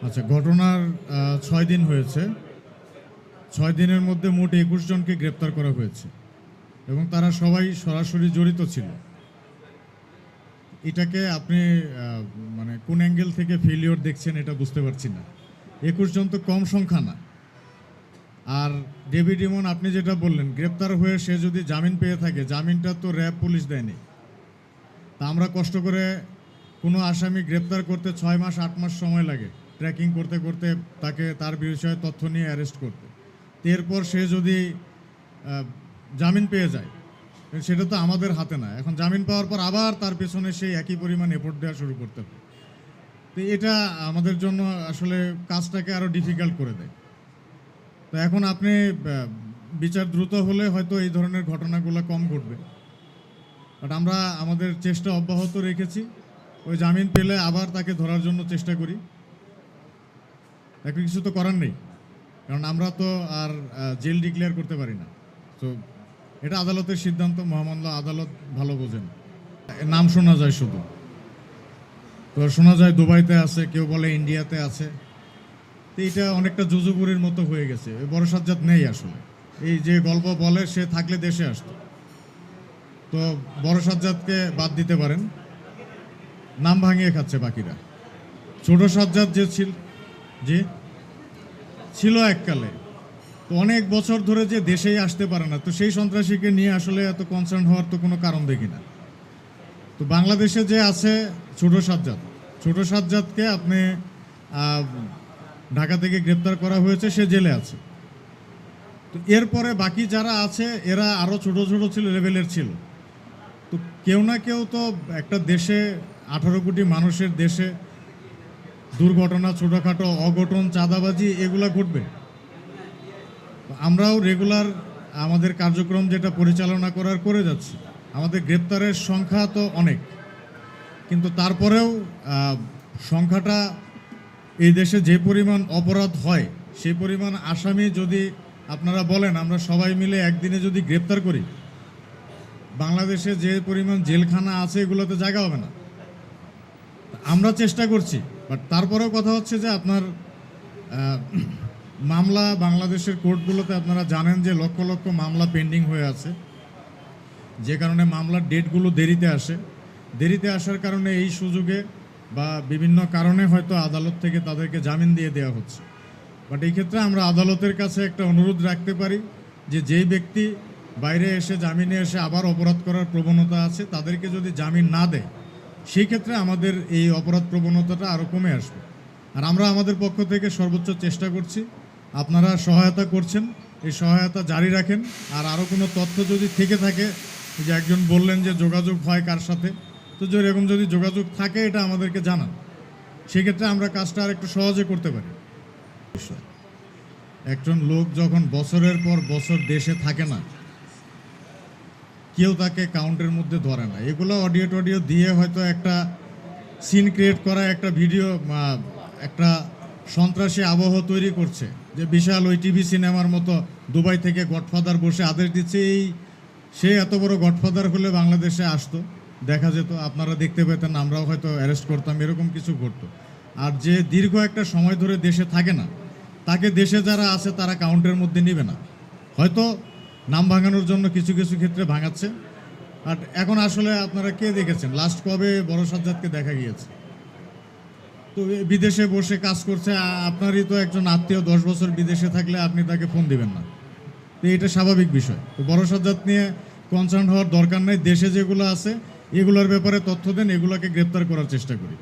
আচ্ছা, ঘটনার ৬ দিন হয়েছে। ৬ দিনের মধ্যে মোট ২১ জনকে গ্রেপ্তার করা হয়েছে এবং তারা সবাই সরাসরি জড়িত ছিল। এটাকে আপনি মানে কোন অ্যাঙ্গেল থেকে ফেলিওর দেখছেন এটা বুঝতে পারছি না। ২১ জন তো কম সংখ্যা না। আর ডেভিড ইমন, আপনি যেটা বললেন, গ্রেপ্তার হয়ে সে যদি জামিন পেয়ে থাকে, জামিনটা তো র্যাব পুলিশ দেয়নি। তা আমরা কষ্ট করে কোনো আসামি গ্রেপ্তার করতে ৬ মাস ৮ মাস সময় লাগে, ট্র্যাকিং করতে করতে তাকে তার বিষয়ে তথ্য নিয়ে অ্যারেস্ট করতে। এরপর সে যদি জামিন পেয়ে যায়, সেটা তো আমাদের হাতে না। এখন জামিন পাওয়ার পর আবার তার পেছনে সেই একই পরিমাণ এফোর্ট দেওয়া শুরু করতে হবে। তো এটা আমাদের জন্য আসলে কাজটাকে আরও ডিফিকাল্ট করে দেয়। তো এখন আপনি বিচার দ্রুত হলে হয়তো এই ধরনের ঘটনাগুলো কম ঘটবে। বাট আমরা আমাদের চেষ্টা অব্যাহত রেখেছি। ওই জামিন পেলে আবার তাকে ধরার জন্য চেষ্টা করি। এখন কিছু তো করার নেই, কারণ আমরা তো আর জেল ডিক্লেয়ার করতে পারি না। তো এটা আদালতের সিদ্ধান্ত, মহামান্য আদালত ভালো বোঝেন। নাম শোনা যায় শুধু, তো শোনা যায় দুবাইতে আছে, কেউ বলে ইন্ডিয়াতে আছে। তো এটা অনেকটা জুজুবুরির মতো হয়ে গেছে। বড় সাজ্জাদ নেই আসলে। এই যে গল্প বলে সে থাকলে দেশে আসতো। তো বড় সাজ্জাদকে বাদ দিতে পারেন, নাম ভাঙিয়ে খাচ্ছে বাকিরা। ছোট সাজ্জাদ যে ছিল এককালে, তো অনেক বছর ধরে যে দেশেই আসতে পারে না, তো সেই সন্ত্রাসীকে নিয়ে আসলে এত কনসার্ন হওয়ার তো কোনো কারণ দেখি না। তো বাংলাদেশে যে আছে ছোট সাজ্জাদকে আপনি ঢাকা থেকে গ্রেপ্তার করা হয়েছে, সে জেলে আছে। তো এরপরে বাকি যারা আছে এরা আরও ছোট ছোট লেভেলের ছিল। তো কেউ না কেউ তো একটা দেশে, 18 কোটি মানুষের দেশে দুর্ঘটনা, ছোটোখাটো অঘটন, চাঁদাবাজি এগুলা ঘটবে। আমরাও রেগুলার আমাদের কার্যক্রম যেটা পরিচালনা করে যাচ্ছি। আমাদের গ্রেপ্তারের সংখ্যা তো অনেক, কিন্তু তারপরেও সংখ্যাটা, এই দেশে যে পরিমাণ অপরাধ হয় সেই পরিমাণ আসামি যদি আপনারা বলেন আমরা সবাই মিলে একদিনে যদি গ্রেপ্তার করি, বাংলাদেশে যে পরিমাণ জেলখানা আছে এগুলোতে জায়গা হবে না। আমরা চেষ্টা করছি, বাট তারপরেও কথা হচ্ছে যে আপনার মামলা বাংলাদেশের কোর্টগুলোতে আপনারা জানেন যে লক্ষ লক্ষ মামলা পেন্ডিং হয়ে আছে, যে কারণে মামলার ডেটগুলো দেরিতে আসার কারণে এই সুযোগে বা বিভিন্ন কারণে হয়তো আদালত থেকে তাদেরকে জামিন দিয়ে দেওয়া হচ্ছে। বাট এই ক্ষেত্রে আমরা আদালতের কাছে একটা অনুরোধ রাখতে পারি যে যেই ব্যক্তি বাইরে এসে জামিনে এসে আবার অপরাধ করার প্রবণতা আছে, তাদেরকে যদি জামিন না দেয়, সেই ক্ষেত্রে আমাদের এই অপরাধ প্রবণতাটা আরও কমে আসবে। আর আমরা আমাদের পক্ষ থেকে সর্বোচ্চ চেষ্টা করছি, আপনারা সহায়তা করছেন, এই সহায়তা জারি রাখেন। আর আরও কোনো তথ্য যদি থেকে থাকে, যে একজন বললেন যে যোগাযোগ হয় কার সাথে, তো এরকম যদি যোগাযোগ থাকে এটা আমাদেরকে জানান, সেক্ষেত্রে আমরা কাজটা আর একটু সহজে করতে পারি। একজন লোক যখন বছরের পর বছর দেশে থাকে না, কেউ তাকে কাউন্টের মধ্যে ধরে না। এগুলো অডিও দিয়ে হয়তো একটা সিন ক্রিয়েট করা, একটা ভিডিও, একটা সন্ত্রাসী আবহ তৈরি করছে, যে বিশাল ওই টিভি সিনেমার মতো দুবাই থেকে গডফাদার বসে আদেশ দিচ্ছে। সে এত বড় গডফাদার হলে বাংলাদেশে আসতো, দেখা যেত, আপনারা দেখতে পেতেন, আমরাও হয়তো অ্যারেস্ট করতাম, এরকম কিছু ঘটতো। আর যে দীর্ঘ একটা সময় ধরে দেশে থাকে না, তাকে দেশে যারা আছে তারা কাউন্টের মধ্যে নেবে না। হয়তো নাম ভাঙানোর জন্য কিছু কিছু ক্ষেত্রে ভাঙাচ্ছে। আর এখন আসলে আপনারা কে দেখেছেন লাস্ট কবে বড় সাজ্জাদকে দেখা গিয়েছে? তো বিদেশে বসে কাজ করছে, আপনারই তো একজন আত্মীয় 10 বছর বিদেশে থাকলে আপনি তাকে ফোন দিবেন না, তো এটা স্বাভাবিক বিষয়। তো বড় সাজ্জাদ নিয়ে কনসার্ন হওয়ার দরকার নেই। দেশে যেগুলো আছে এগুলোর ব্যাপারে তথ্য দেন, এগুলোকে গ্রেপ্তার করার চেষ্টা করি।